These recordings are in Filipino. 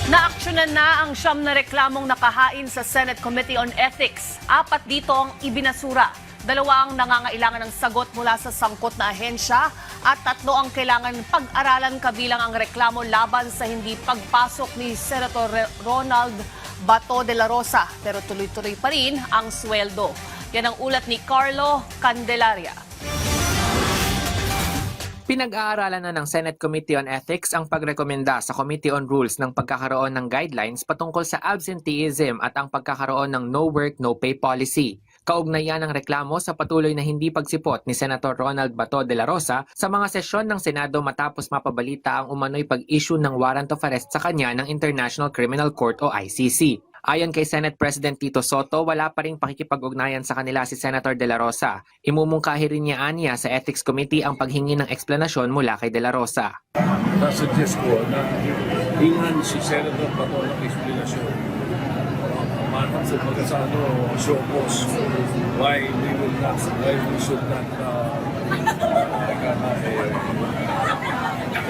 Naaksyonan na ang siyam na reklamong nakahain sa Senate Committee on Ethics. 4 dito ang ibinasura. 2 ang nangangailangan ng sagot mula sa sangkot na ahensya at 3 ang kailangan pag-aralan kabilang ang reklamo laban sa hindi pagpasok ni Senator Ronald Bato de la Rosa. Pero tuloy-tuloy pa rin ang sweldo. Yan ang ulat ni Carlo Candelaria. Pinag-aaralan na ng Senate Committee on Ethics ang pagrekomenda sa Committee on Rules ng pagkakaroon ng guidelines patungkol sa absenteeism at ang pagkakaroon ng no work, no pay policy. Kaugnayan ng reklamo sa patuloy na hindi pagsipot ni Senator Ronald Bato de la Rosa sa mga sesyon ng Senado matapos mapabalita ang umano'y pag-issue ng warrant of arrest sa kanya ng International Criminal Court o ICC. Ayon kay Senate President Tito Soto, wala pa ring pakikipag-ugnayan sa kanila si Senator de la Rosa. Imumungkahi rin niya sa Ethics Committee ang paghingi ng eksplanasyon mula kay de la Rosa. Nasuggest ko na hingan si Senator Bato ng explanation. Manap sa pagkasano, show cause why we should not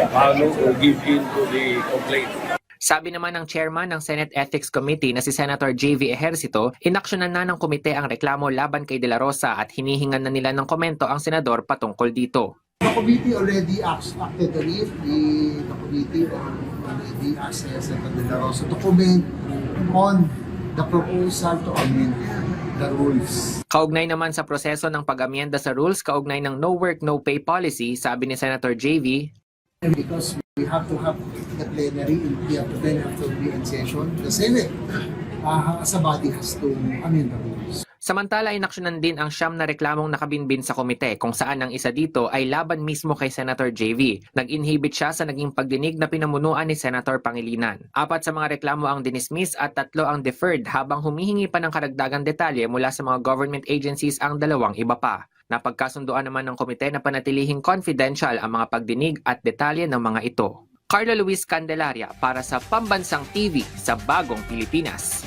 follow or give in to the complaint. Sabi naman ng chairman ng Senate Ethics Committee na si Senator J.V. Ejercito, inaksyonan na ng komite ang reklamo laban kay de la Rosa at hinihingan na nila ng komento ang senador patungkol dito. The committee already acted on it. The committee already asked Senator de la Rosa to comment on the proposal to amend the rules. Kaugnay naman sa proseso ng pag-amyenda sa rules kaugnay ng no work, no pay policy, sabi ni Senator J.V., because we have to have the plenary, we have to then have to be in session. The Senate, as a body, has to amend the rules. Samantala, inaksyonan din ang siyam na reklamong nakabinbin sa komite kung saan ang isa dito ay laban mismo kay Senator JV. Nag-inhibit siya sa naging pagdinig na pinamunuan ni Senator Pangilinan. 4 sa mga reklamo ang dinismiss at 3 ang deferred habang humihingi pa ng karagdagang detalye mula sa mga government agencies ang 2 iba pa. Napagkasunduan naman ng komite na panatilihing confidential ang mga pagdinig at detalye ng mga ito. Carlo Luis Candelaria para sa Pambansang TV sa Bagong Pilipinas.